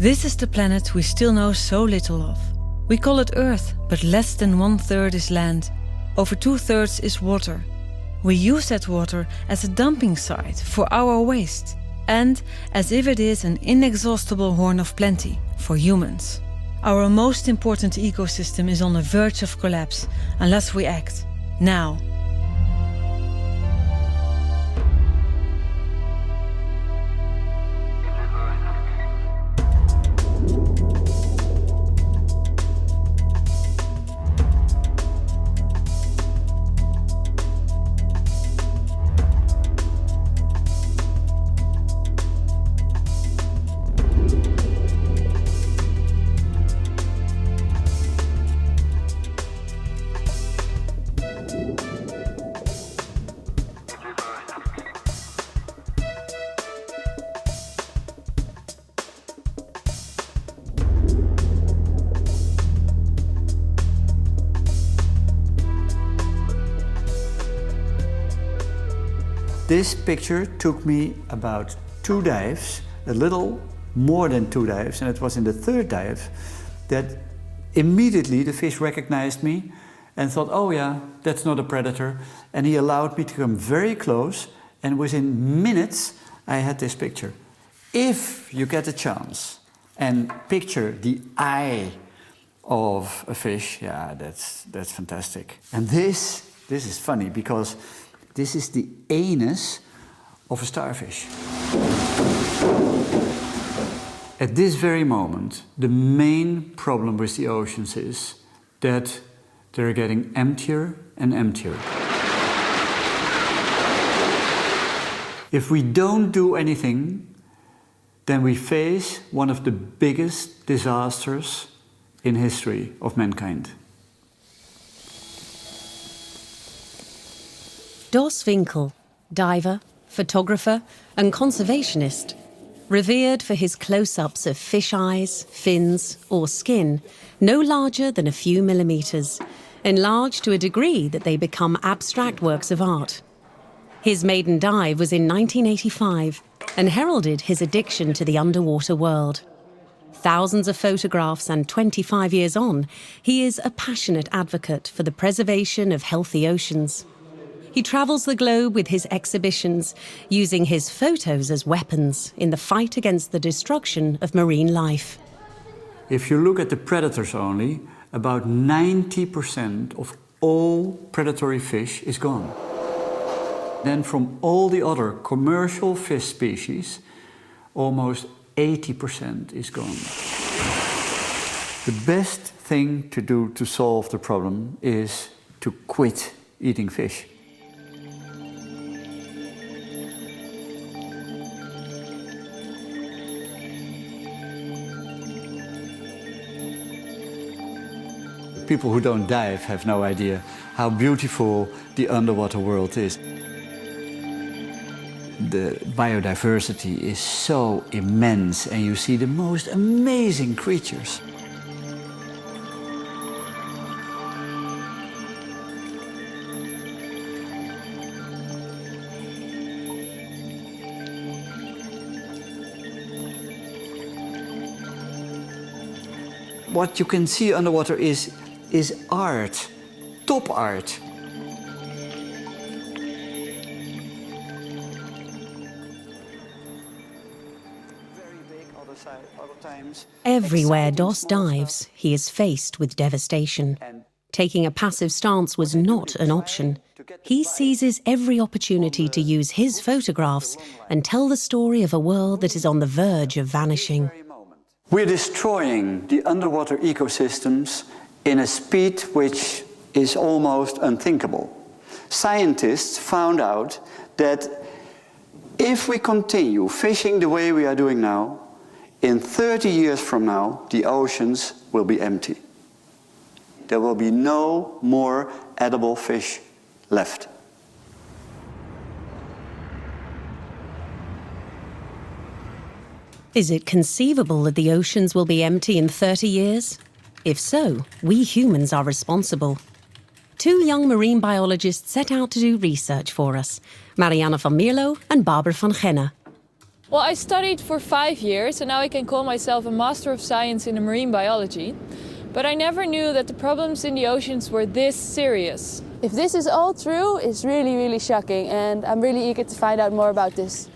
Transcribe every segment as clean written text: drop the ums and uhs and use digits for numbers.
This is the planet we still know so little of. We call it Earth, but less than 1/3 is land. Over 2/3 is water. We use that water as a dumping site for our waste, and as if it is an inexhaustible horn of plenty for humans. Our most important ecosystem is on the verge of collapse unless we act now. This picture took me about 2 dives, a little more than 2 dives, and it was in the 3rd dive that immediately the fish recognized me and thought, oh yeah, that's not a predator. And he allowed me to come very close, and within minutes I had this picture. If you get a chance and picture the eye of a fish, yeah, that's fantastic. And this is funny because this is the anus of a starfish. At this very moment, the main problem with the oceans is that they're getting emptier and emptier. If we don't do anything, then we face one of the biggest disasters in history of mankind. Dos Winkel, diver, photographer and conservationist, revered for his close-ups of fish eyes, fins or skin, no larger than a few millimetres, enlarged to a degree that they become abstract works of art. His maiden dive was in 1985 and heralded his addiction to the underwater world. Thousands of photographs and 25 years on, he is a passionate advocate for the preservation of healthy oceans. He travels the globe with his exhibitions, using his photos as weapons in the fight against the destruction of marine life. If you look at the predators only, about 90% of all predatory fish is gone. Then from all the other commercial fish species, almost 80% is gone. The best thing to do to solve the problem is to quit eating fish. People who don't dive have no idea how beautiful the underwater world is. The biodiversity is so immense and you see the most amazing creatures. What you can see underwater is art, top art. Everywhere Dos dives, he is faced with devastation. Taking a passive stance was not an option. He seizes every opportunity to use his photographs and tell the story of a world that is on the verge of vanishing. We're destroying the underwater ecosystems in a speed which is almost unthinkable. Scientists found out that if we continue fishing the way we are doing now, in 30 years from now, the oceans will be empty. There will be no more edible fish left. Is it conceivable that the oceans will be empty in 30 years? If so, we humans are responsible. 2 young marine biologists set out to do research for us, Marianne van Mierlo and Barbara van Genne. Well, I studied for 5 years and now I can call myself a Master of Science in Marine Biology. But I never knew that the problems in the oceans were this serious. If this is all true, it's really, really shocking, and I'm really eager to find out more about this.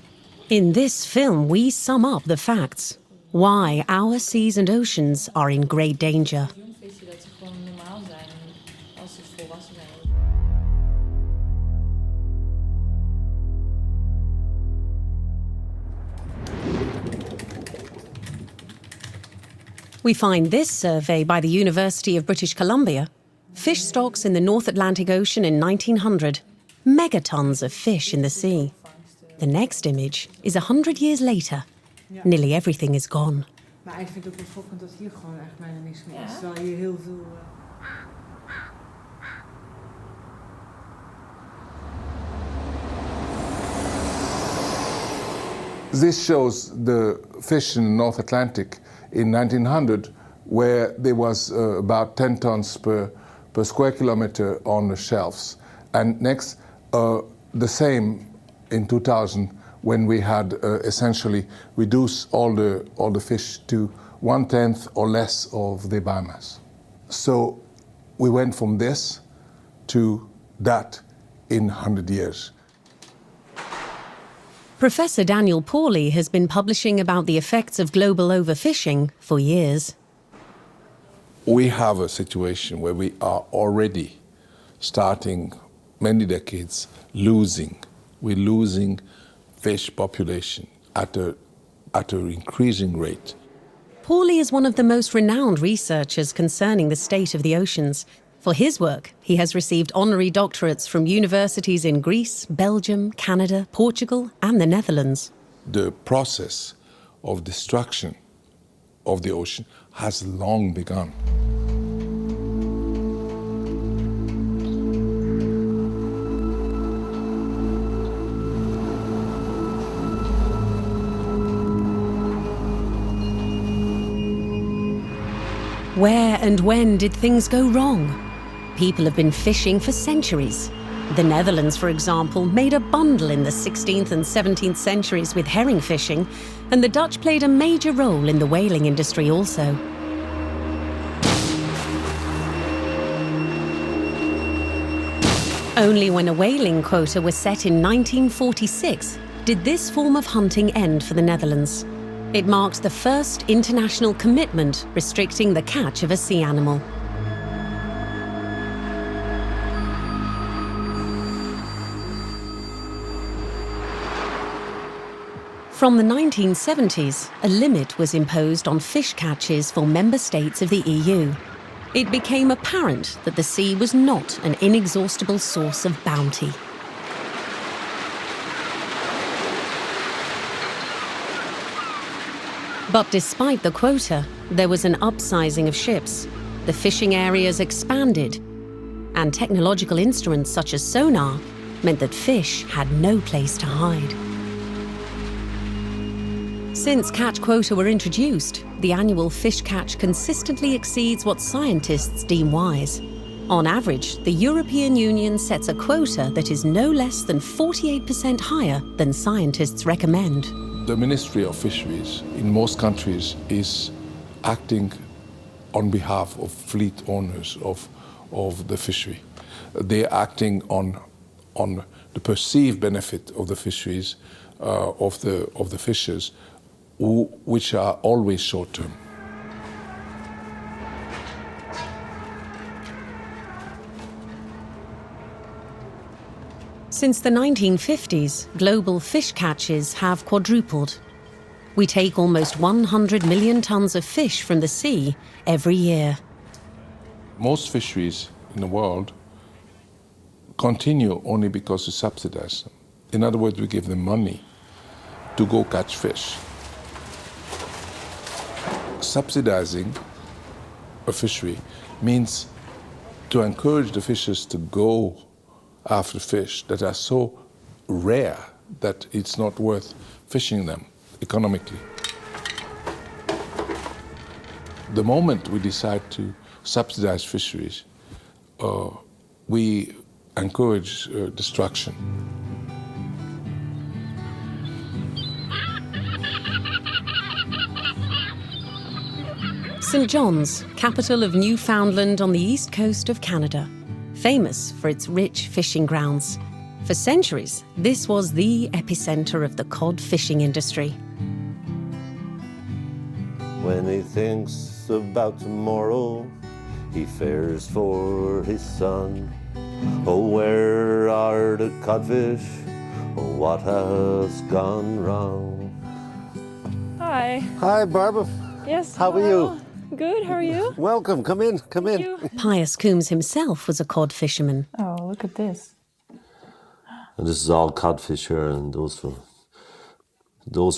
In this film, we sum up the facts. Why our seas and oceans are in great danger. We find this survey by the University of British Columbia. Fish stocks in the North Atlantic Ocean in 1900. Megatons of fish in the sea. The next image is 100 years later. Nearly everything is gone. Maar ik vind het ook wel schokkend dat hier gewoon echt bijna niks meer is. Terwijl hier heel veel... This shows the fish in the North Atlantic in 1900, where there was about 10 tons per square kilometer on the shelves. And next, the same in 2000, when we had essentially reduced all the fish to 1/10 or less of the biomass. So we went from this to that in 100 years. Professor Daniel Pauly has been publishing about the effects of global overfishing for years. We have a situation where we are already starting many decades losing. We're losing fish population at an increasing rate. Pauly is one of the most renowned researchers concerning the state of the oceans. For his work, he has received honorary doctorates from universities in Greece, Belgium, Canada, Portugal, and the Netherlands. The process of destruction of the ocean has long begun. Where and when did things go wrong? People have been fishing for centuries. The Netherlands, for example, made a bundle in the 16th and 17th centuries with herring fishing, and the Dutch played a major role in the whaling industry also. Only when a whaling quota was set in 1946 did this form of hunting end for the Netherlands. It marked the first international commitment restricting the catch of a sea animal. From the 1970s, a limit was imposed on fish catches for member states of the EU. It became apparent that the sea was not an inexhaustible source of bounty. But despite the quota, there was an upsizing of ships. The fishing areas expanded, and technological instruments such as sonar meant that fish had no place to hide. Since catch quota were introduced, the annual fish catch consistently exceeds what scientists deem wise. On average, the European Union sets a quota that is no less than 48% higher than scientists recommend. The Ministry of Fisheries in most countries is acting on behalf of fleet owners of the fishery. They're acting on the perceived benefit of the fisheries, of the fishers, which are always short-term. Since the 1950s, global fish catches have quadrupled. We take almost 100 million tons of fish from the sea every year. Most fisheries in the world continue only because we subsidize them. In other words, we give them money to go catch fish. Subsidizing a fishery means to encourage the fishers to go after fish that are so rare that it's not worth fishing them economically. The moment we decide to subsidize fisheries, we encourage destruction. St. John's, capital of Newfoundland on the east coast of Canada, famous for its rich fishing grounds. For centuries, this was the epicenter of the cod fishing industry. When he thinks about tomorrow, he fares for his son. Oh, where are the codfish? Oh, what has gone wrong? Hi. Hi, Barbara. Yes. How are you? Good, how are you? Welcome, come in, come in. Pius Coombs himself was a cod fisherman. Oh, look at this. And this is all codfish here, and those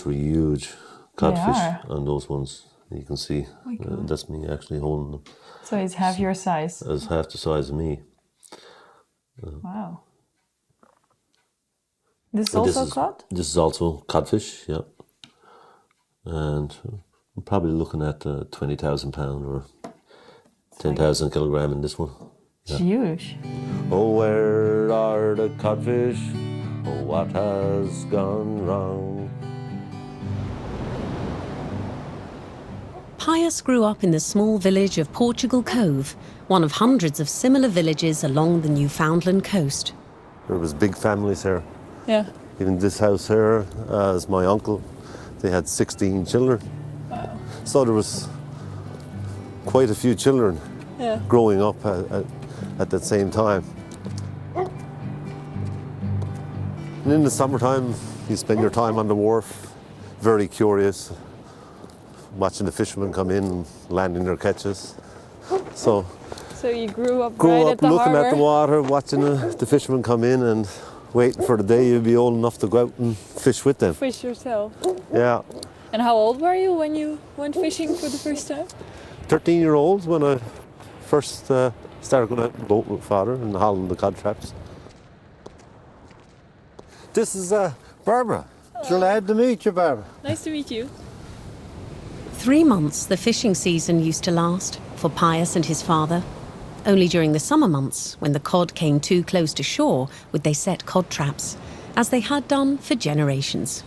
were huge codfish on those ones. You can see that's me actually holding them. So it's half your size. It's half the size of me. Wow. This is also cod? This is also codfish, yeah. And I'm probably looking at 20,000 pound or 10,000 kilogram in this one. It's huge. Oh, where are the codfish? Oh, what has gone wrong? Pius grew up in the small village of Portugal Cove, one of hundreds of similar villages along the Newfoundland coast. There was big families here. Yeah. Even this house here is my uncle. They had 16 children. Wow. So there was quite a few children growing up at that same time. And in the summertime, you spend your time on the wharf, very curious, watching the fishermen come in and landing their catches. So you grew up grow right up at the looking harbor. at the water, watching the fishermen come in and waiting for the day you'd be old enough to go out and fish with them. Fish yourself. Yeah. And how old were you when you went fishing for the first time? 13-year-old when I first started going out on the boat with father and hauling the cod traps. This is Barbara. Glad to meet you, Barbara. Nice to meet you. 3 months the fishing season used to last for Pius and his father. Only during the summer months, when the cod came too close to shore, would they set cod traps, as they had done for generations.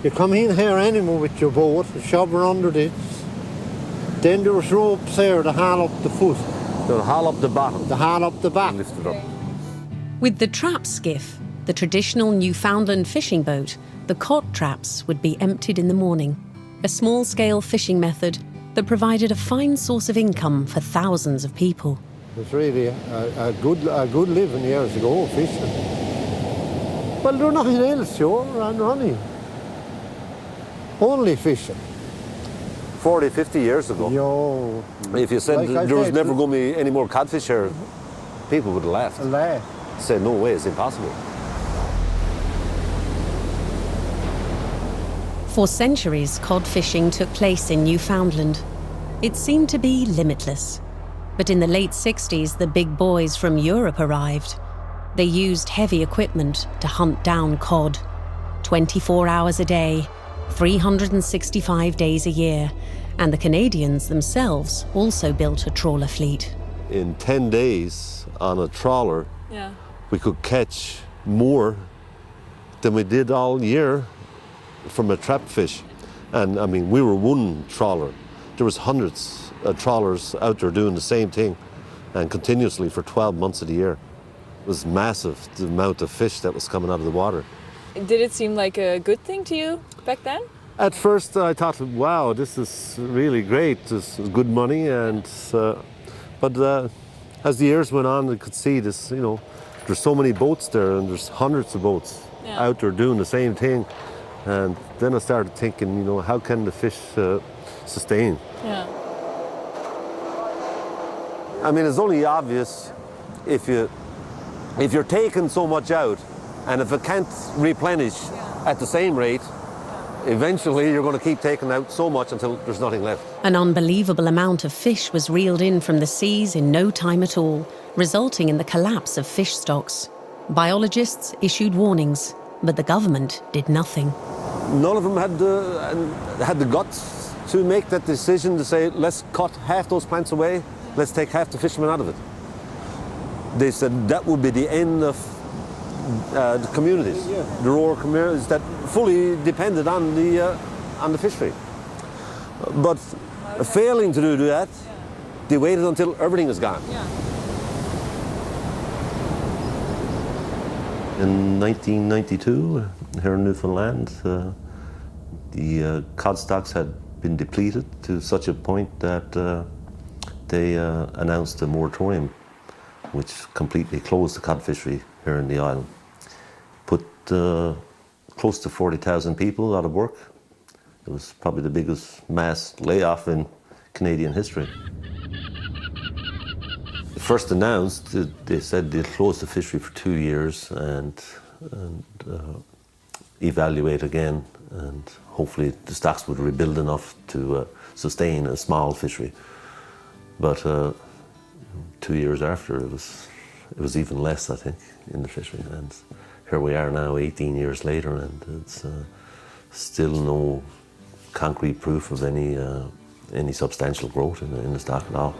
You come in here anymore with your boat, shove her under this. Then there was ropes there to haul up the foot. They'll haul up the bottom. To haul up the back. And lift it up. With the trap skiff, the traditional Newfoundland fishing boat, the cod traps would be emptied in the morning, a small-scale fishing method that provided a fine source of income for thousands of people. It was really a good living years ago, fishing. Well, there's nothing else, sure, and running. Only fishing. 40, 50 years ago. Yo. If you said Like I there was said, never going to be any more codfish here, people would have laughed. Said, no way, it's impossible. For centuries, cod fishing took place in Newfoundland. It seemed to be limitless. But in the late 60s, the big boys from Europe arrived. They used heavy equipment to hunt down cod. 24 hours a day, 365 days a year. And the Canadians themselves also built a trawler fleet. In 10 days on a trawler, we could catch more than we did all year from a trap fish. And I mean, we were one trawler. There was hundreds of trawlers out there doing the same thing and continuously for 12 months of the year. It was massive, the amount of fish that was coming out of the water. Did it seem like a good thing to you back then? At first I thought, wow, this is really great, this is good money, and but as the years went on, I could see this, you know, there's so many boats there and there's hundreds of boats out there doing the same thing. And then I started thinking, you know, how can the fish sustain? Yeah. I mean, it's only obvious if you're taking so much out, and if it can't replenish at the same rate, eventually you're going to keep taking out so much until there's nothing left. An unbelievable amount of fish was reeled in from the seas in no time at all, resulting in the collapse of fish stocks. Biologists issued warnings, but the government did nothing. None of them had the guts to make that decision to say, let's cut half those plants away, let's take half the fishermen out of it. They said that would be the end of the communities, the rural communities that fully depended on the fishery. But Failing to do that, they waited until everything is gone. In 1992, here in Newfoundland, the cod stocks had been depleted to such a point that they announced a moratorium, which completely closed the cod fishery here in the island. Put close to 40,000 people out of work. It was probably the biggest mass layoff in Canadian history. First announced, they said they'd close the fishery for 2 years and evaluate again, and hopefully the stocks would rebuild enough to sustain a small fishery. But 2 years after, it was even less, I think, in the fishery. And here we are now, 18 years later, and it's still no concrete proof of any substantial growth in the stock at all.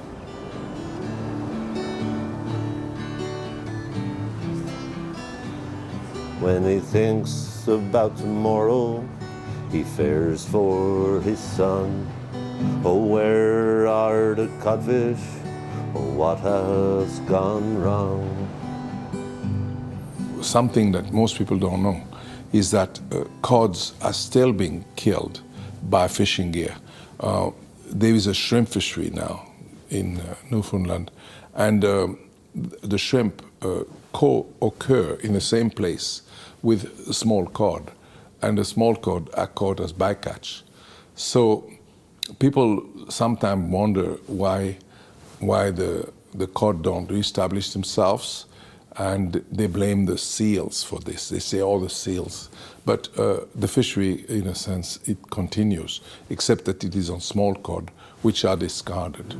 When he thinks about tomorrow, he fears for his son. Oh, where are the codfish? Oh, what has gone wrong? Something that most people don't know is that cods are still being killed by fishing gear. There is a shrimp fishery now in Newfoundland, and the shrimp co-occur in the same place with small cod, and the small cod are caught as bycatch. So people sometimes wonder why the cod don't reestablish themselves, and they blame the seals for this. They say all the seals. But the fishery, in a sense, it continues, except that it is on small cod, which are discarded.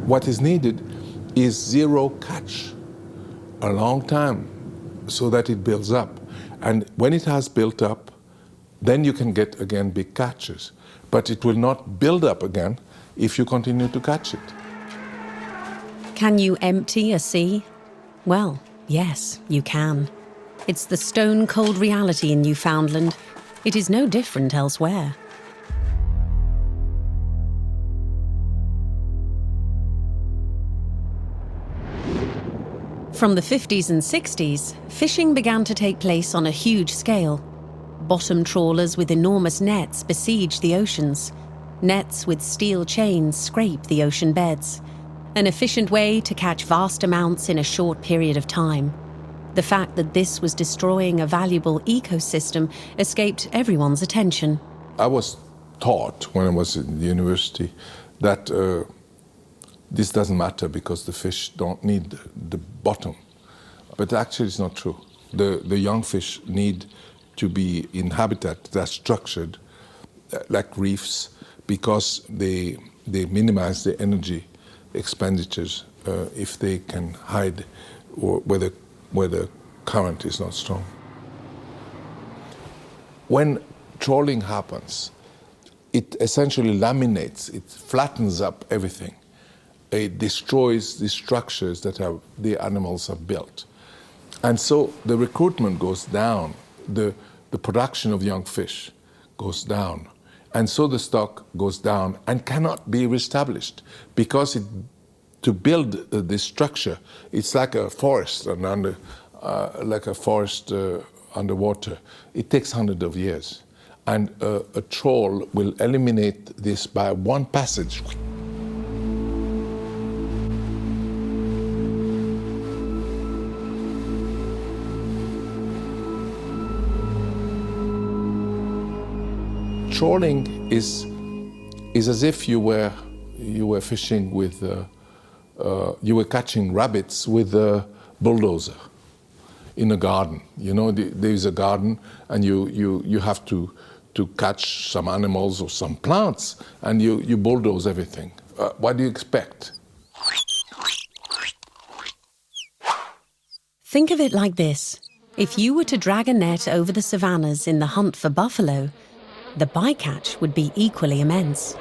What is needed is zero catch, a long time, so that it builds up. And when it has built up, then you can get again big catches. But it will not build up again if you continue to catch it. Can you empty a sea? Well, yes, you can. It's the stone-cold reality in Newfoundland. It is no different elsewhere. From the 50s and 60s, fishing began to take place on a huge scale. Bottom trawlers with enormous nets besieged the oceans. Nets with steel chains scrape the ocean beds. An efficient way to catch vast amounts in a short period of time. The fact that this was destroying a valuable ecosystem escaped everyone's attention. I was taught when I was in the university that this doesn't matter because the fish don't need the bottom. But actually it's not true. The young fish need to be in habitat that's structured like reefs, because they minimize the energy expenditures if they can hide where the current is not strong. When trawling happens, it essentially laminates, it flattens up everything. It destroys the structures that the animals have built. And so the recruitment goes down, the production of young fish goes down. And so the stock goes down and cannot be reestablished, because to build this structure, it's like a forest underwater. It takes hundreds of years. And a trawl will eliminate this by one passage. Trawling is as if you were fishing with, you were catching rabbits with a bulldozer in a garden. You know, there is a garden, and you have to catch some animals or some plants, and you bulldoze everything. What do you expect? Think of it like this. If you were to drag a net over the savannas in the hunt for buffalo, the bycatch would be equally immense.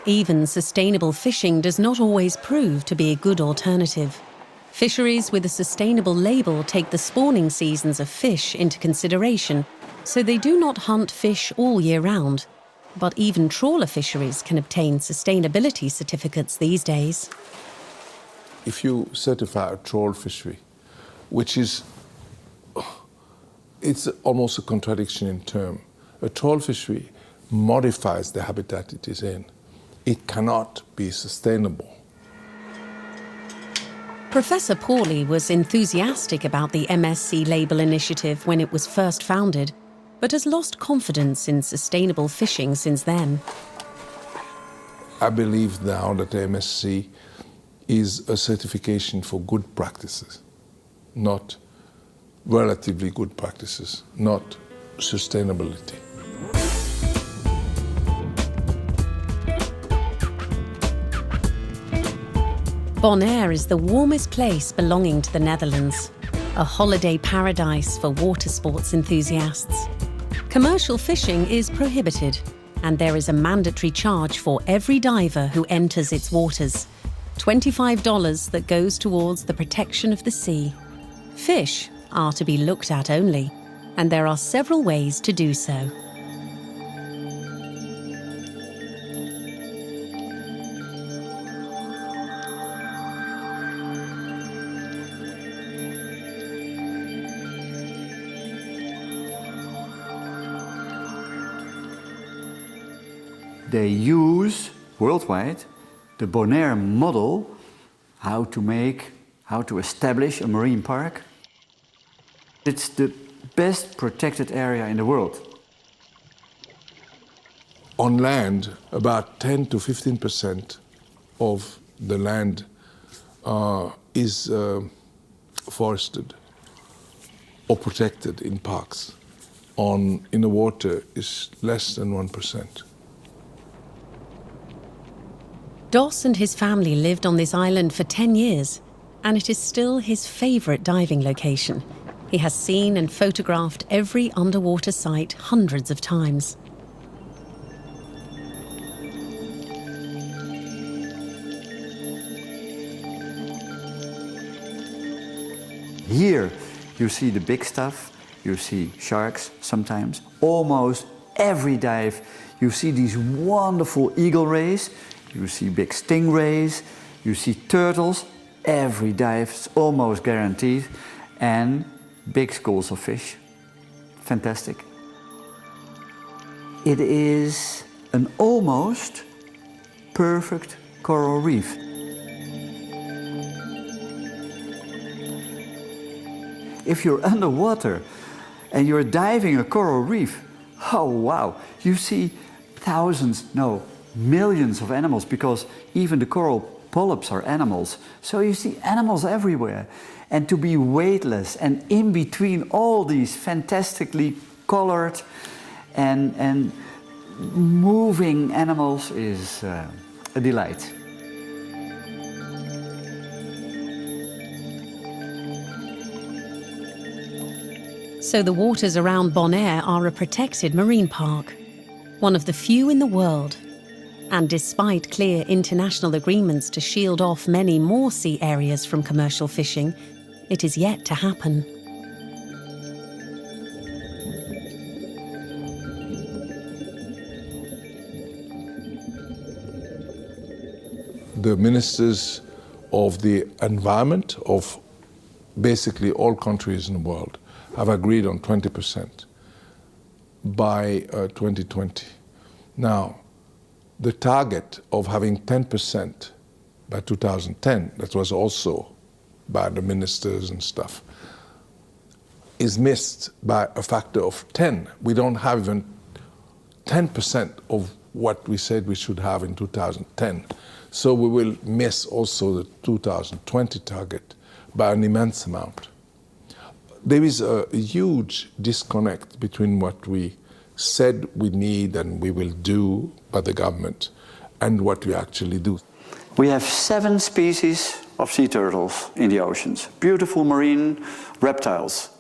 Even sustainable fishing does not always prove to be a good alternative. Fisheries with a sustainable label take the spawning seasons of fish into consideration, so they do not hunt fish all year round. But even trawler fisheries can obtain sustainability certificates these days. If you certify a trawl fishery, which is, it's almost a contradiction in term. A trawl fishery modifies the habitat it is in. It cannot be sustainable. Professor Pauly was enthusiastic about the MSC label initiative when it was first founded, but has lost confidence in sustainable fishing since then. I believe now that MSC is a certification for good practices, not relatively good practices, not sustainability. Bonaire is the warmest place belonging to the Netherlands, a holiday paradise for water sports enthusiasts. Commercial fishing is prohibited, and there is a mandatory charge for every diver who enters its waters, $25 that goes towards the protection of the sea. Fish are to be looked at only, and there are several ways to do so. They use worldwide the Bonaire model, how to establish a marine park. It's the best protected area in the world. On land, about 10 to 15% of the land is forested or protected in parks. In the water is less than 1%. Dos and his family lived on this island for 10 years, and it is still his favourite diving location. He has seen and photographed every underwater site hundreds of times. Here you see the big stuff, you see sharks sometimes. Almost every dive you see these wonderful eagle rays, you see big stingrays, you see turtles. Every dive is almost guaranteed, and big schools of fish. Fantastic. It is an almost perfect coral reef. If you're underwater and you're diving a coral reef, oh wow, you see thousands, no, millions of animals, because even the coral polyps are animals. So you see animals everywhere. And to be weightless and in between all these fantastically colored and moving animals is a delight. So the waters around Bonaire are a protected marine park, one of the few in the world. And despite clear international agreements to shield off many more sea areas from commercial fishing, it is yet to happen. The ministers of the environment of basically all countries in the world have agreed on 20% by 2020. Now, the target of having 10% by 2010, that was also by the ministers and stuff, is missed by a factor of 10. We don't have even 10% of what we said we should have in 2010. So we will miss also the 2020 target by an immense amount. There is a huge disconnect between what we said we need and we will do by the government and what we actually do. We have 7 species of sea turtles in the oceans, beautiful marine reptiles.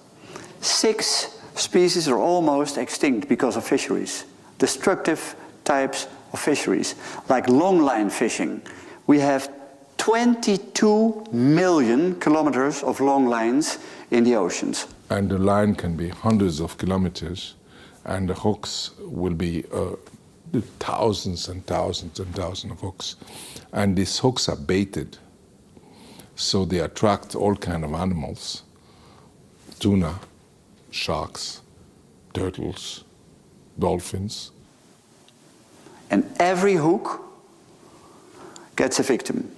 6 species are almost extinct because of fisheries, destructive types of fisheries, like long line fishing. We have 22 million kilometers of long lines in the oceans. And the line can be hundreds of kilometers, and the hooks will be thousands and thousands and thousands of hooks. And these hooks are baited, so they attract all kinds of animals: tuna, sharks, turtles, dolphins. And every hook gets a victim.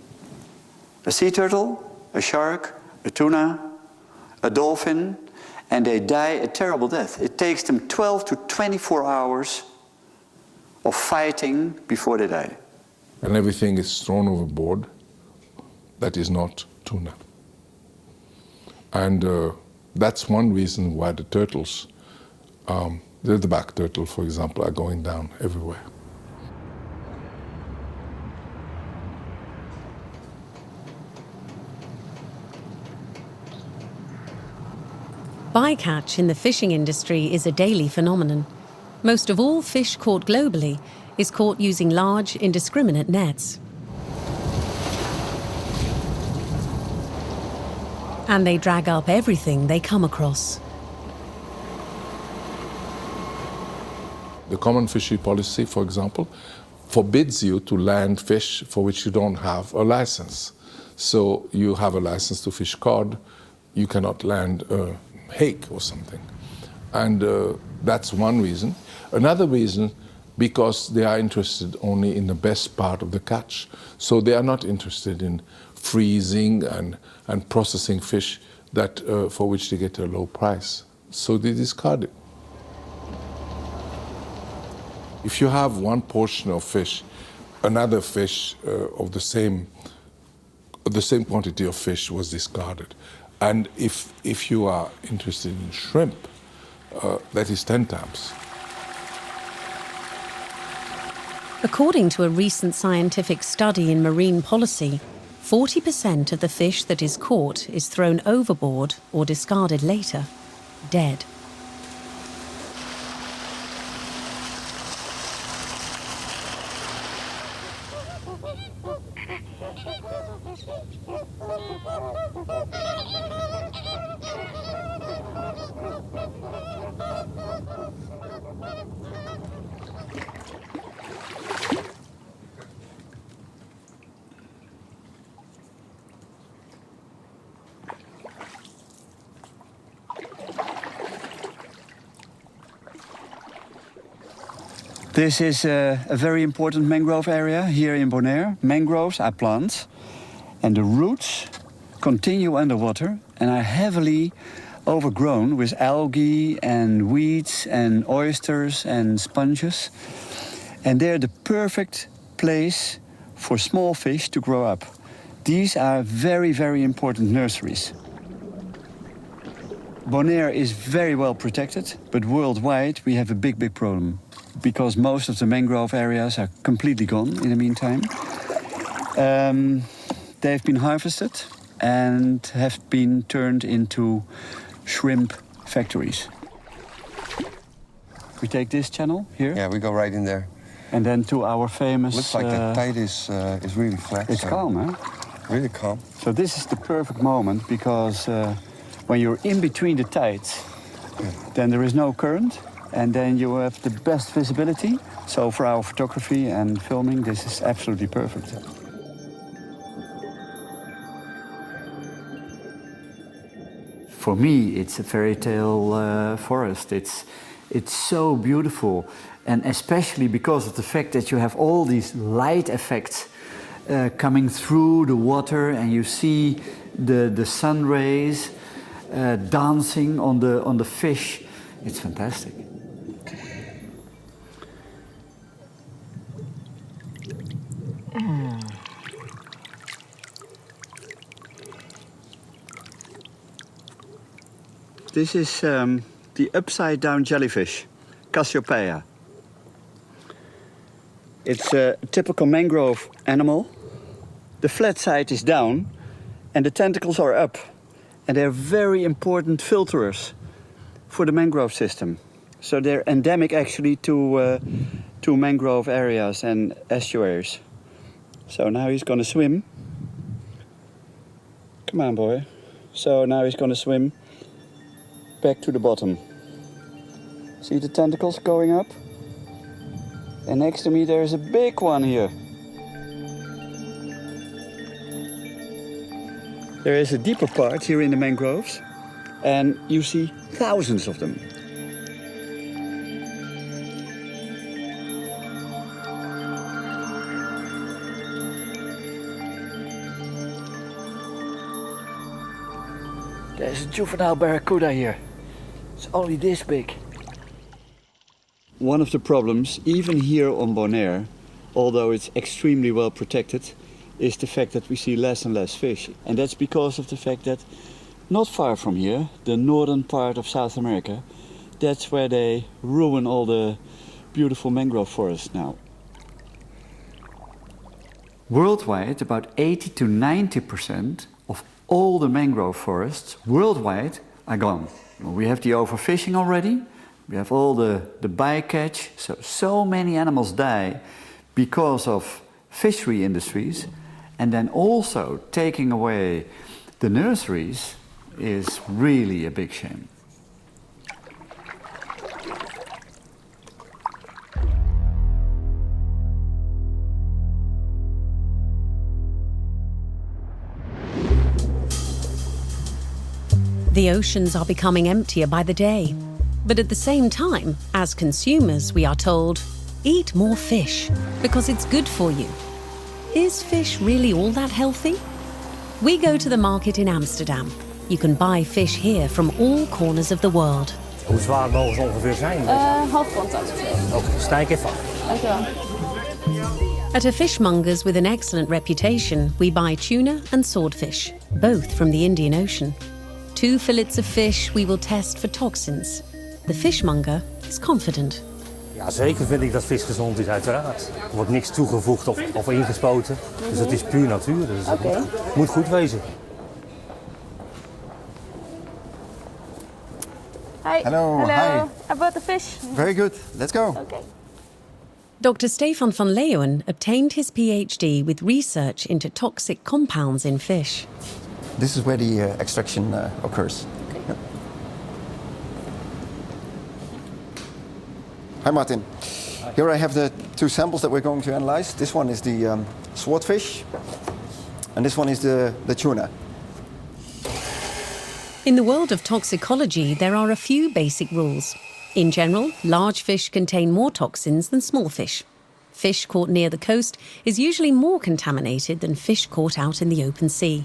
A sea turtle, a shark, a tuna, a dolphin, and they die a terrible death. It takes them 12 to 24 hours of fighting before they die. And everything is thrown overboard that is not tuna. And that's one reason why the turtles, the leatherback turtle, for example, are going down everywhere. Bycatch in the fishing industry is a daily phenomenon. Most of all fish caught globally is caught using large, indiscriminate nets. And they drag up everything they come across. The common fishery policy, for example, forbids you to land fish for which you don't have a license. So you have a license to fish cod, you cannot land hake or something. And that's one reason. Another reason, because they are interested only in the best part of the catch. So they are not interested in freezing and processing fish that, for which they get a low price. So they discard it. If you have one portion of fish, another fish of the same quantity of fish was discarded. And if you are interested in shrimp, that is 10 times. According to a recent scientific study in marine policy, 40% of the fish that is caught is thrown overboard or discarded later, dead. This is a very important mangrove area here in Bonaire. Mangroves are plants, and the roots continue underwater and are heavily overgrown with algae and weeds and oysters and sponges. And they're the perfect place for small fish to grow up. These are very, very important nurseries. Bonaire is very well protected, but worldwide we have a big, big problem, because most of the mangrove areas are completely gone in the meantime. They've been harvested and have been turned into shrimp factories. We take this channel here. Yeah, we go right in there. And then to our famous... Looks like the tide is really flat. It's calm, huh? Really calm. So this is the perfect moment, because when you're in between the tides, then there is no current, and then you have the best visibility. So for our photography and filming, this is absolutely perfect. For me, it's a fairy tale forest. It's so beautiful, and especially because of the fact that you have all these light effects coming through the water, and you see the sun rays dancing on the fish. It's fantastic. This is the upside-down jellyfish, Cassiopeia. It's a typical mangrove animal. The flat side is down and the tentacles are up. And they're very important filterers for the mangrove system. So they're endemic actually to two mangrove areas and estuaries. So now he's going to swim. Come on, boy. So now he's going to swim back to the bottom. See the tentacles going up? And next to me there's a big one here. There is a deeper part here in the mangroves, and you see thousands of them. There's a juvenile barracuda here. It's only this big. One of the problems, even here on Bonaire, although it's extremely well protected, is the fact that we see less and less fish. And that's because of the fact that not far from here, the northern part of South America, that's where they ruin all the beautiful mangrove forests now. Worldwide, about 80 to 90% of all the mangrove forests worldwide are gone. We have the overfishing already. We have all the bycatch. So many animals die because of fishery industries. And then also taking away the nurseries is really a big shame. The oceans are becoming emptier by the day. But at the same time, as consumers, we are told, eat more fish because it's good for you. Is fish really all that healthy? We go to the market in Amsterdam. You can buy fish here from all corners of the world. Hoe zwaar mogen ze ongeveer zijn? Half pond ongeveer. Oké, sta ik even af. Dankjewel. At a fishmonger's with an excellent reputation, we buy tuna and swordfish, both from the Indian Ocean. 2 fillets of fish we will test for toxins. The fishmonger is confident. Ja, zeker vind ik dat vis gezond is, uiteraard. Er wordt niks toegevoegd of ingespoten. Dus het is puur natuur. Dus het moet goed wezen. Hi. Hello. Hi. I bought the fish. Very good. Let's go. Okay. Dr. Stefan van Leeuwen obtained his PhD with research into toxic compounds in fish. This is where the extraction occurs. Okay. Yep. Hi, Martin. Hi. Here I have the 2 samples that we're going to analyze. This one is the swordfish, and this one is the tuna. In the world of toxicology, there are a few basic rules. In general, large fish contain more toxins than small fish. Fish caught near the coast is usually more contaminated than fish caught out in the open sea.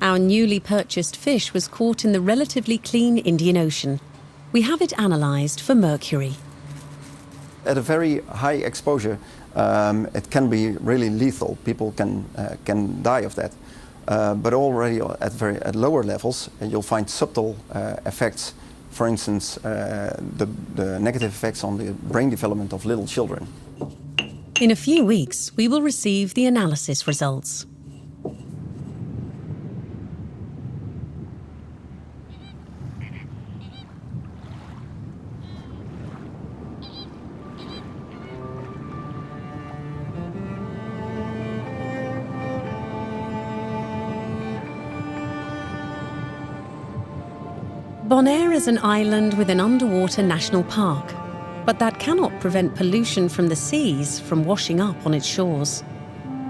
Our newly purchased fish was caught in the relatively clean Indian Ocean. We have it analysed for mercury. At a very high exposure, it can be really lethal. People can die of that. But already at lower levels, you'll find subtle effects. For instance, the negative effects on the brain development of little children. In a few weeks, we will receive the analysis results. Bonaire is an island with an underwater national park, but that cannot prevent pollution from the seas from washing up on its shores.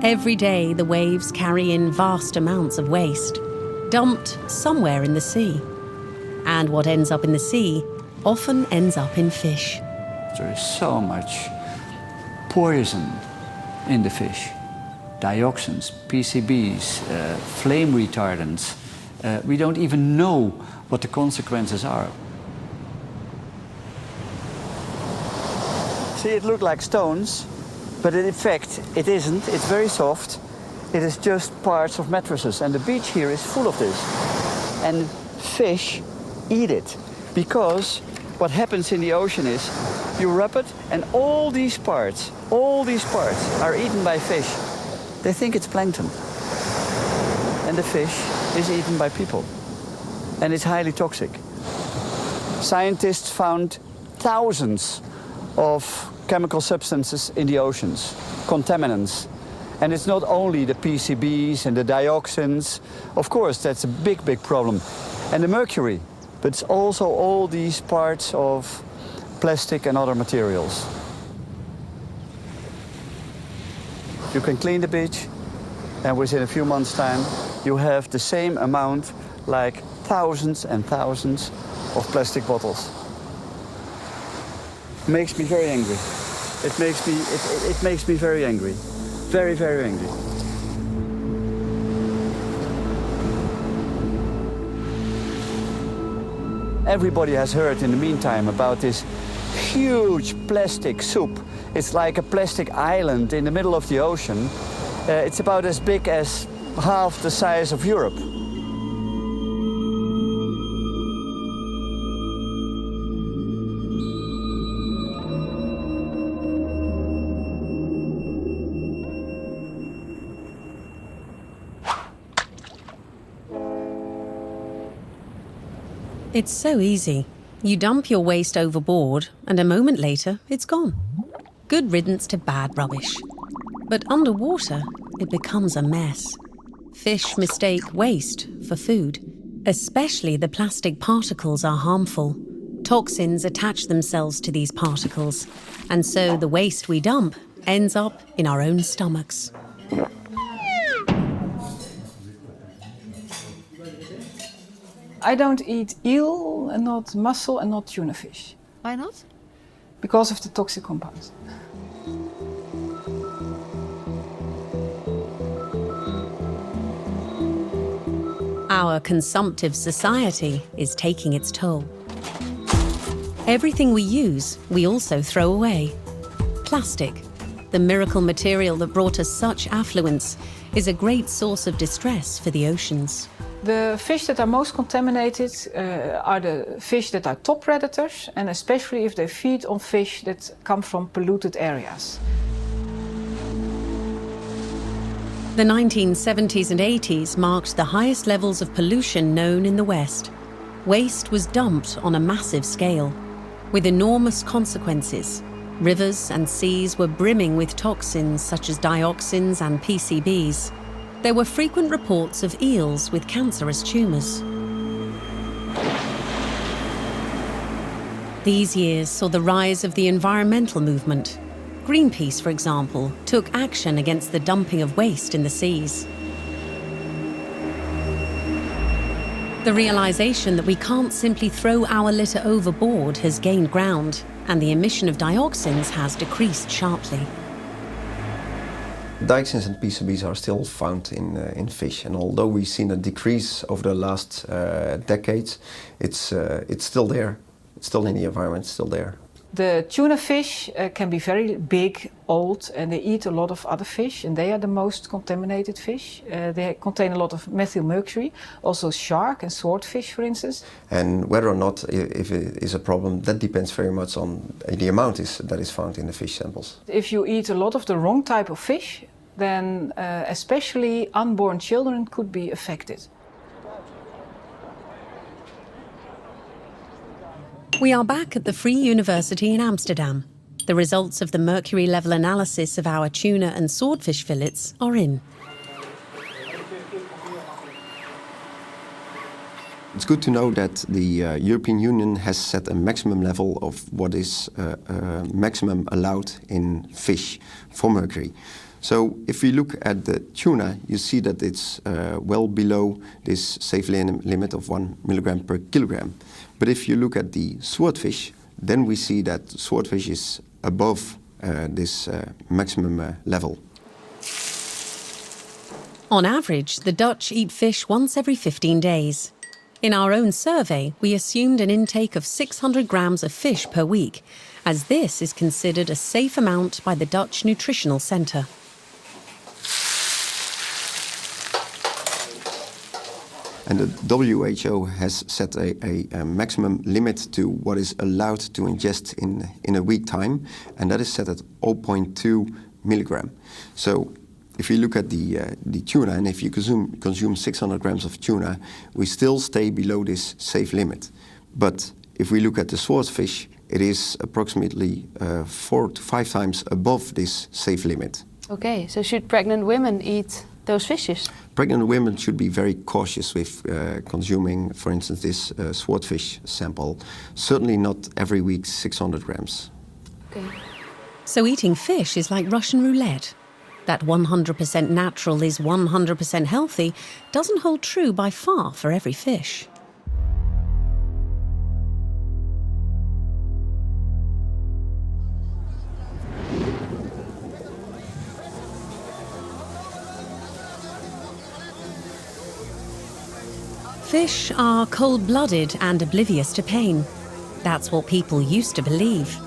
Every day, the waves carry in vast amounts of waste, dumped somewhere in the sea. And what ends up in the sea often ends up in fish. There is so much poison in the fish. Dioxins, PCBs, flame retardants. We don't even know what the consequences are. See, it looked like stones, but in fact it isn't. It's very soft. It is just parts of mattresses, and the beach here is full of this. And fish eat it, because what happens in the ocean is you rub it, and all these parts are eaten by fish. They think it's plankton. And the fish is eaten by people. And it's highly toxic. Scientists found thousands of chemical substances in the oceans, contaminants. And it's not only the PCBs and the dioxins. Of course, that's a big, big problem. And the mercury, but it's also all these parts of plastic and other materials. You can clean the beach, and within a few months' time, you have the same amount, like thousands and thousands of plastic bottles. Makes me very angry. It makes me very angry. Very, very angry. Everybody has heard in the meantime about this huge plastic soup. It's like a plastic island in the middle of the ocean. It's about as big as half the size of Europe. It's so easy. You dump your waste overboard, and a moment later, it's gone. Good riddance to bad rubbish. But underwater, it becomes a mess. Fish mistake waste for food. Especially the plastic particles are harmful. Toxins attach themselves to these particles, and so the waste we dump ends up in our own stomachs. I don't eat eel, and not mussel, and not tuna fish. Why not? Because of the toxic compounds. Our consumptive society is taking its toll. Everything we use, we also throw away. Plastic, the miracle material that brought us such affluence, is a great source of distress for the oceans. The fish that are most contaminated are the fish that are top predators, and especially if they feed on fish that come from polluted areas. The 1970s and 80s marked the highest levels of pollution known in the West. Waste was dumped on a massive scale, with enormous consequences. Rivers and seas were brimming with toxins such as dioxins and PCBs. There were frequent reports of eels with cancerous tumours. These years saw the rise of the environmental movement. Greenpeace, for example, took action against the dumping of waste in the seas. The realisation that we can't simply throw our litter overboard has gained ground, and the emission of dioxins has decreased sharply. Dioxins and PCBs are still found in fish, and although we've seen a decrease over the last decades, it's still there. It's still in the environment, it's still there. The tuna fish can be very big, old, and they eat a lot of other fish, and they are the most contaminated fish. They contain a lot of methylmercury, also shark and swordfish, for instance. And whether or not if it is a problem, that depends very much on the amount that is found in the fish samples. If you eat a lot of the wrong type of fish, then especially unborn children could be affected. We are back at the Free University in Amsterdam. The results of the mercury level analysis of our tuna and swordfish fillets are in. It's good to know that the European Union has set a maximum level of what is maximum allowed in fish for mercury. So if we look at the tuna, you see that it's well below this safe limit of 1 milligram per kilogram. But if you look at the swordfish, then we see that swordfish is above this maximum level. On average, the Dutch eat fish once every 15 days. In our own survey, we assumed an intake of 600 grams of fish per week, as this is considered a safe amount by the Dutch Nutritional Centre. And the WHO has set a maximum limit to what is allowed to ingest in a week time, and that is set at 0.2 milligram. So if you look at the tuna, and if you consume 600 grams of tuna, we still stay below this safe limit. But if we look at the swordfish, it is approximately 4 to 5 times above this safe limit. Okay, so should pregnant women eat those fishes? Pregnant women should be very cautious with consuming, for instance, this swordfish sample. Certainly not every week 600 grams. Okay. So eating fish is like Russian roulette. That 100% natural is 100% healthy doesn't hold true by far for every fish. Fish are cold-blooded and oblivious to pain. That's what people used to believe.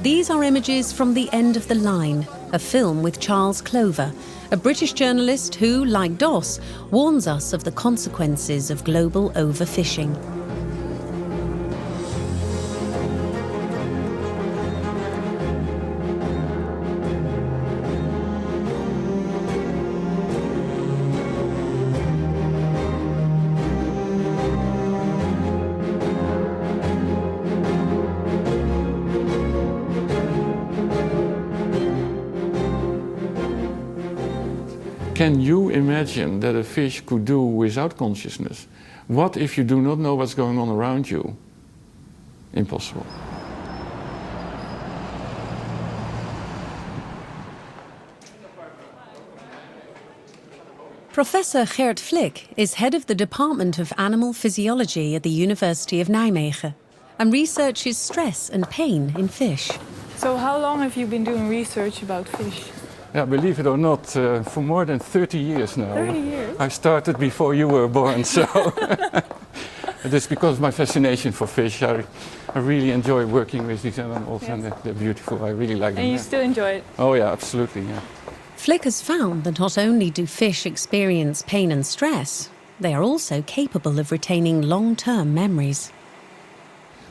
These are images from The End of the Line, a film with Charles Clover, a British journalist who, like Doss, warns us of the consequences of global overfishing. Can you imagine that a fish could do without consciousness? What if you do not know what's going on around you? Impossible. Professor Gert Flik is head of the Department of Animal Physiology at the University of Nijmegen and researches stress and pain in fish. So how long have you been doing research about fish? Yeah, believe it or not, for more than 30 years now. 30 years? I started before you were born, so it's because of my fascination for fish. I really enjoy working with these animals, yes. And they're beautiful. I really like them. And you still enjoy it? Oh yeah, absolutely, yeah. Flik has found that not only do fish experience pain and stress, they are also capable of retaining long-term memories.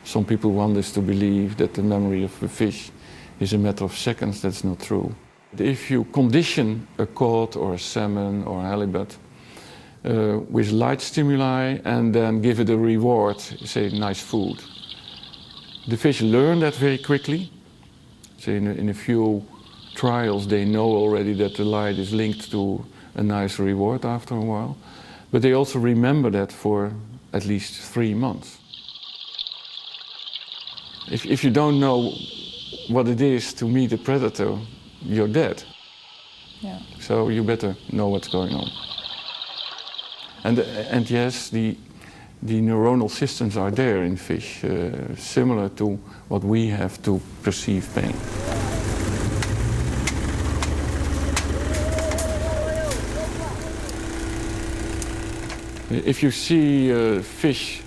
Some people want us to believe that the memory of a fish is a matter of seconds. That's not true. If you condition a cod or a salmon or a halibut with light stimuli and then give it a reward, say nice food, the fish learn that very quickly. So in a few trials they know already that the light is linked to a nice reward after a while, but they also remember that for at least 3 months. If you don't know what it is to meet a predator, you're dead. Yeah. So you better know what's going on. And yes, the neuronal systems are there in fish, similar to what we have to perceive pain. If you see fish,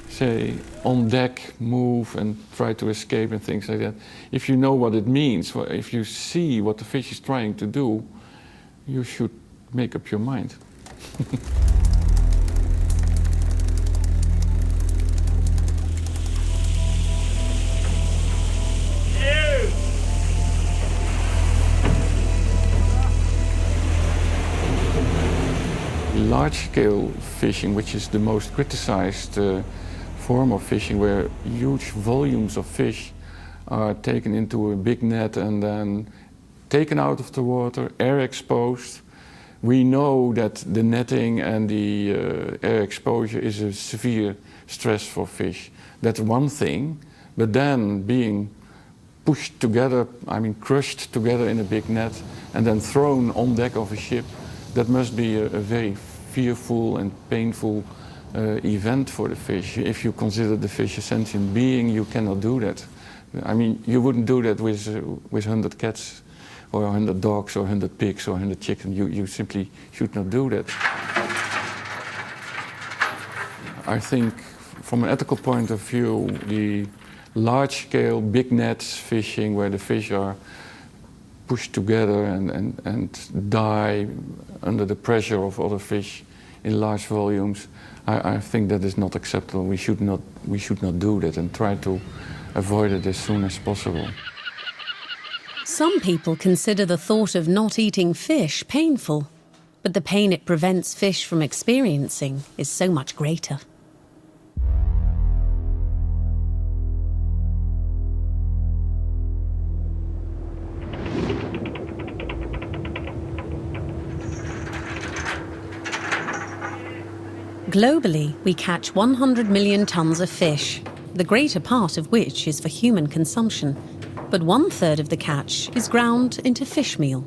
say, on deck move and try to escape and things like that, if you know what it means, if you see what the fish is trying to do, you should make up your mind. Large-scale fishing, which is the most criticized form of fishing, where huge volumes of fish are taken into a big net and then taken out of the water, air exposed. We know that the netting and the air exposure is a severe stress for fish. That's one thing, but then being pushed together, crushed together in a big net and then thrown on deck of a ship, that must be a very fearful and painful event for the fish. If you consider the fish a sentient being, you cannot do that. You wouldn't do that with 100 cats or 100 dogs or 100 pigs or 100 chickens. You simply should not do that. I think from an ethical point of view, the large-scale, big nets fishing where the fish are pushed together and die under the pressure of other fish in large volumes, I think that is not acceptable. We should not do that and try to avoid it as soon as possible. Some people consider the thought of not eating fish painful, but the pain it prevents fish from experiencing is so much greater. Globally, we catch 100 million tons of fish, the greater part of which is for human consumption. But 1/3 of the catch is ground into fish meal.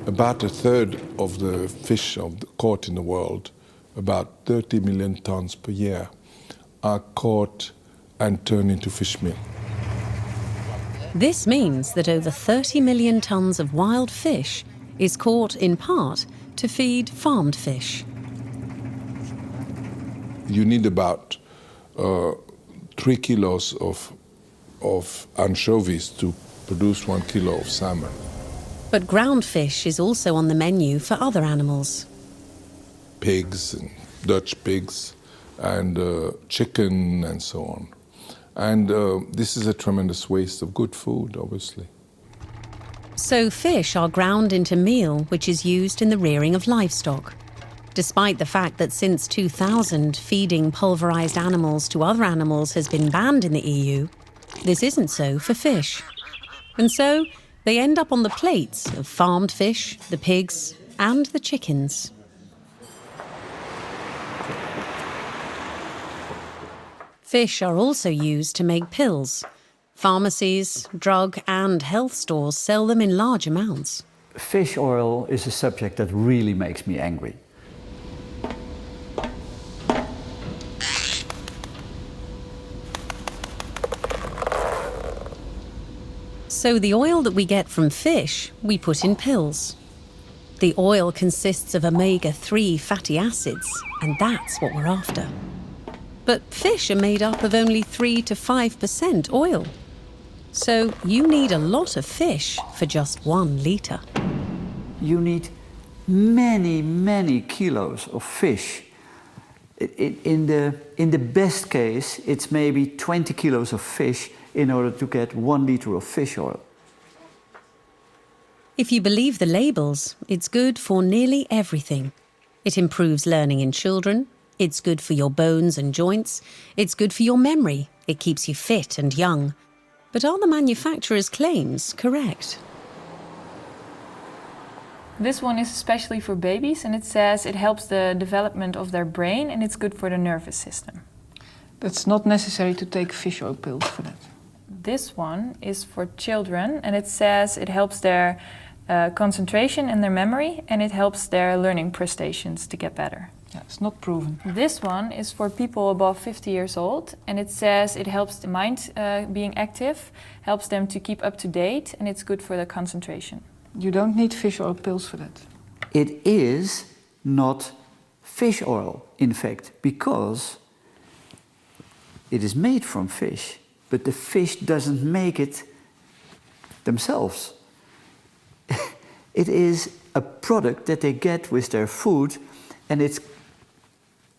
About 1/3 of the fish caught in the world, about 30 million tons per year, are caught and turned into fish meal. This means that over 30 million tons of wild fish is caught in part to feed farmed fish. You need about 3 kilos of anchovies to produce 1 kilo of salmon. But ground fish is also on the menu for other animals. Pigs and Dutch pigs and chicken and so on. And this is a tremendous waste of good food, obviously. So fish are ground into meal which is used in the rearing of livestock. Despite the fact that since 2000 feeding pulverised animals to other animals has been banned in the EU, this isn't so for fish. And so they end up on the plates of farmed fish, the pigs and the chickens. Fish are also used to make pills. Pharmacies, drug and health stores sell them in large amounts. Fish oil is a subject that really makes me angry. So the oil that we get from fish, we put in pills. The oil consists of omega-3 fatty acids, and that's what we're after. But fish are made up of only 3 to 5% oil. So you need a lot of fish for just 1 litre. You need many, many kilos of fish. In the best case, it's maybe 20 kilos of fish in order to get 1 litre of fish oil. If you believe the labels, it's good for nearly everything. It improves learning in children, it's good for your bones and joints, it's good for your memory, it keeps you fit and young. But are the manufacturer's claims correct? This one is especially for babies, and it says it helps the development of their brain and it's good for the nervous system. It's not necessary to take fish oil pills for that. This one is for children, and it says it helps their concentration and their memory, and it helps their learning prestations to get better. Yeah, it's not proven. This one is for people above 50 years old, and it says it helps the mind being active, helps them to keep up to date, and it's good for the concentration. You don't need fish oil pills for that. It is not fish oil, in fact, because it is made from fish, but the fish doesn't make it themselves. It is a product that they get with their food, and it's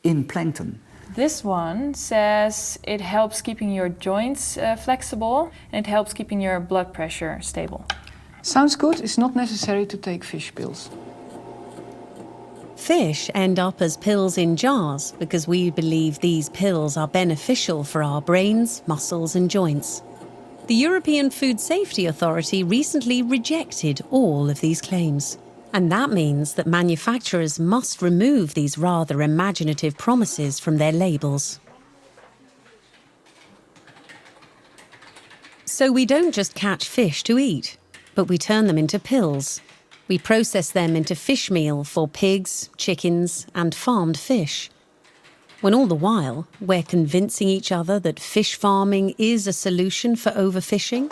in plankton. This one says it helps keeping your joints flexible, and it helps keeping your blood pressure stable. Sounds good. It's not necessary to take fish pills. Fish end up as pills in jars because we believe these pills are beneficial for our brains, muscles and joints. The European Food Safety Authority recently rejected all of these claims. And that means that manufacturers must remove these rather imaginative promises from their labels. So we don't just catch fish to eat, but we turn them into pills. We process them into fish meal for pigs, chickens, and farmed fish. When all the while, we're convincing each other that fish farming is a solution for overfishing.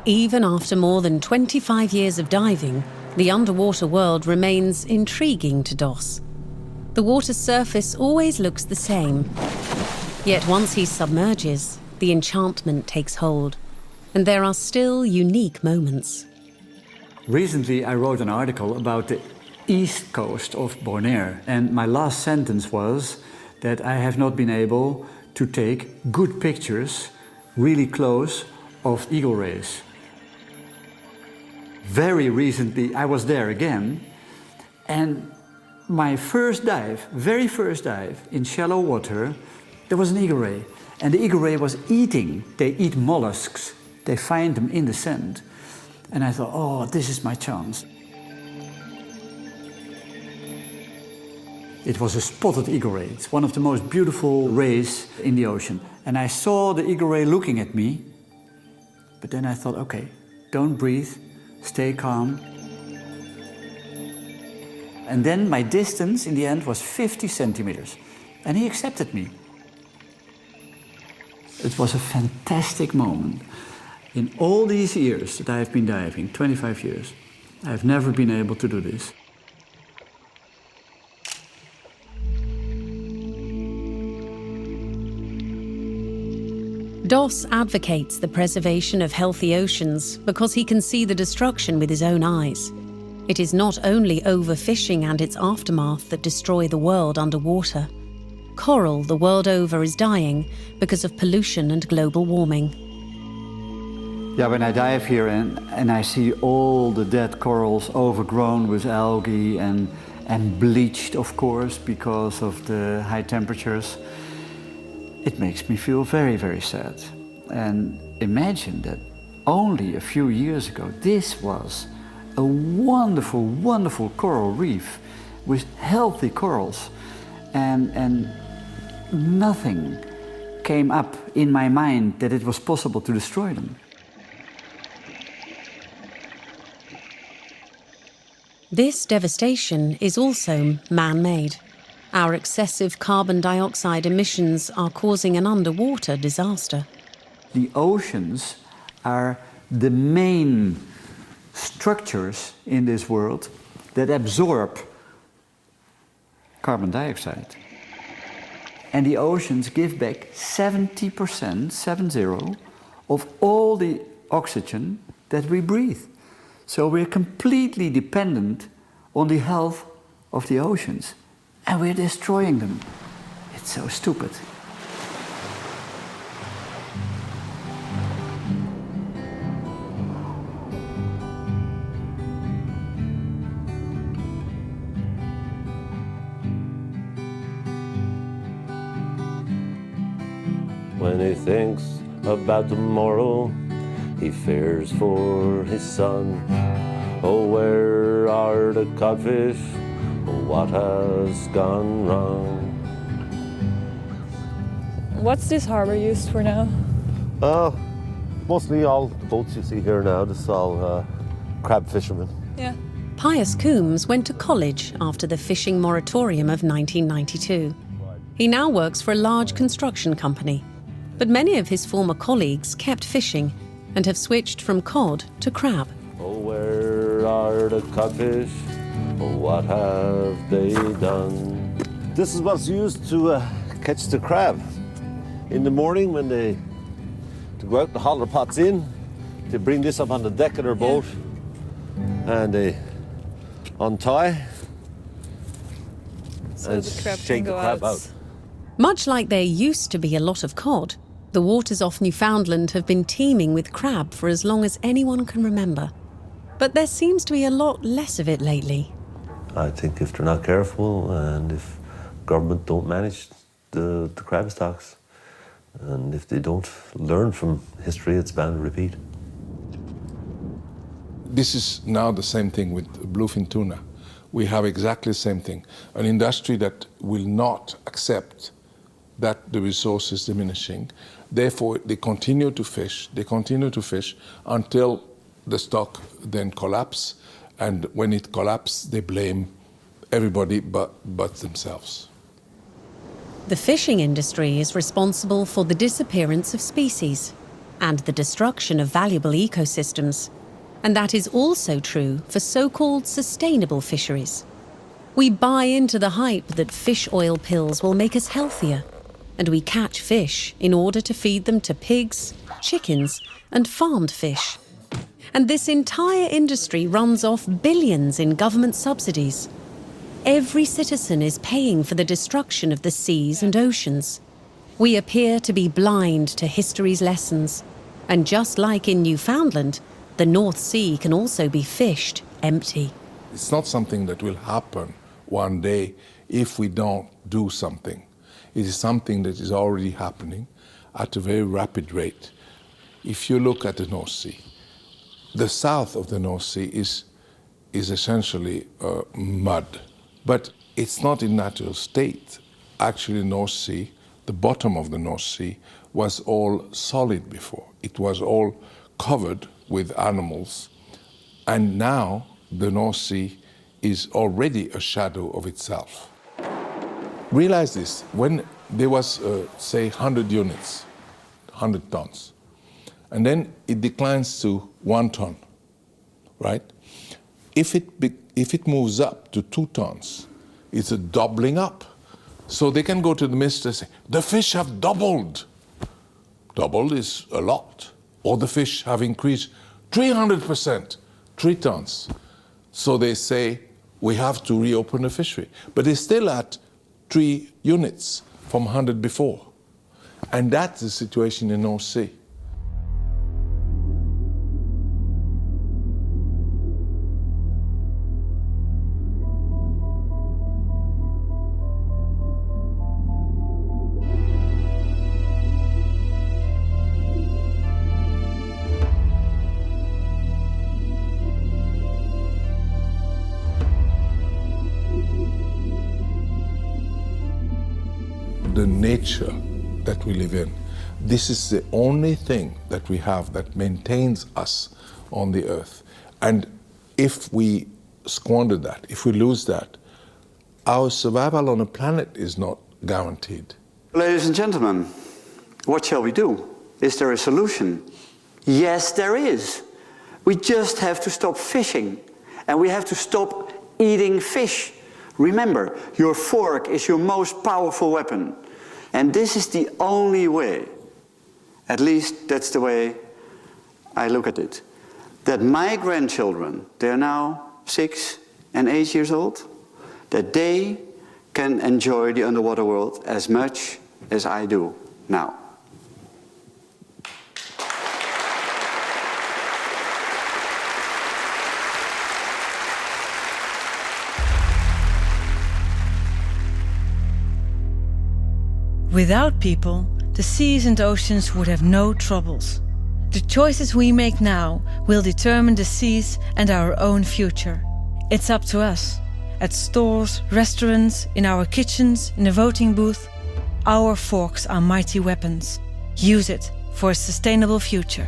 Even after more than 25 years of diving, the underwater world remains intriguing to Dos. The water's surface always looks the same. Yet once he submerges, the enchantment takes hold, and there are still unique moments. Recently, I wrote an article about the east coast of Bonaire, and my last sentence was that I have not been able to take good pictures really close of eagle rays. Very recently, I was there again, and my first dive, very first dive in shallow water, there was an eagle ray. And the eagle ray was eating. They eat mollusks. They find them in the sand. And I thought, oh, this is my chance. It was a spotted eagle ray. It's one of the most beautiful rays in the ocean. And I saw the eagle ray looking at me. But then I thought, okay, don't breathe, stay calm. And then my distance in the end was 50 centimeters. And he accepted me. It was a fantastic moment. In all these years that I have been diving, 25 years, I have never been able to do this. Dos advocates the preservation of healthy oceans because he can see the destruction with his own eyes. It is not only overfishing and its aftermath that destroy the world underwater. Coral the world over is dying because of pollution and global warming. Yeah, when I dive here and I see all the dead corals overgrown with algae and bleached, of course, because of the high temperatures, it makes me feel very, very sad. And imagine that only a few years ago, this was a wonderful, wonderful coral reef with healthy corals. And nothing came up in my mind that it was possible to destroy them. This devastation is also man-made. Our excessive carbon dioxide emissions are causing an underwater disaster. The oceans are the main structures in this world that absorb carbon dioxide. And the oceans give back 70%, 70, of all the oxygen that we breathe. So we're completely dependent on the health of the oceans. And we're destroying them. It's so stupid. When he thinks about tomorrow, he fears for his son. Oh, where are the codfish? What has gone wrong? What's this harbour used for now? Mostly all the boats you see here now, this is all crab fishermen. Yeah. Pius Coombs went to college after the fishing moratorium of 1992. He now works for a large construction company. But many of his former colleagues kept fishing and have switched from cod to crab. Oh, where are the codfish? What have they done? This is what's used to catch the crab. In the morning when they go out, the haul their pots in, they bring this up on the deck of their boat and they untie and shake the crab out. Much like there used to be a lot of cod, the waters off Newfoundland have been teeming with crab for as long as anyone can remember. But there seems to be a lot less of it lately. I think if they're not careful and if government don't manage the crab stocks and if they don't learn from history, it's bound to repeat. This is now the same thing with bluefin tuna. We have exactly the same thing. An industry that will not accept that the resource is diminishing. Therefore, they continue to fish until the stock then collapses. And when it collapses, they blame everybody but themselves. The fishing industry is responsible for the disappearance of species and the destruction of valuable ecosystems. And that is also true for so-called sustainable fisheries. We buy into the hype that fish oil pills will make us healthier, and we catch fish in order to feed them to pigs, chickens, and farmed fish. And this entire industry runs off billions in government subsidies. Every citizen is paying for the destruction of the seas and oceans. We appear to be blind to history's lessons. And just like in Newfoundland, the North Sea can also be fished empty. It's not something that will happen one day if we don't do something. It is something that is already happening. at a very rapid rate. If you look at the North Sea, the south of the North Sea is essentially mud, but it's not in natural state. Actually, North Sea, the bottom of the North Sea, was all solid before. It was all covered with animals, and now the North Sea is already a shadow of itself. Realize this, when there was, say, 100 units, 100 tons, and then it declines to 1 ton, right? If it moves up to 2 tons, it's a doubling up. So they can go to the minister and say, the fish have doubled. Doubled is a lot. Or the fish have increased 300%, 3 tons. So they say, we have to reopen the fishery. But it's still at 3 units from 100 before. And that's the situation in North Sea. The nature that we live in. This is the only thing that we have that maintains us on the earth. And if we squander that, if we lose that, our survival on a planet is not guaranteed. Ladies and gentlemen, what shall we do? Is there a solution? Yes, there is. We just have to stop fishing, and we have to stop eating fish. Remember, your fork is your most powerful weapon. And this is the only way, at least that's the way I look at it, that my grandchildren, they're now 6 and 8 years old, that they can enjoy the underwater world as much as I do now. Without people, the seas and oceans would have no troubles. The choices we make now will determine the seas and our own future. It's up to us. At stores, restaurants, in our kitchens, in a voting booth, our forks are mighty weapons. Use it for a sustainable future.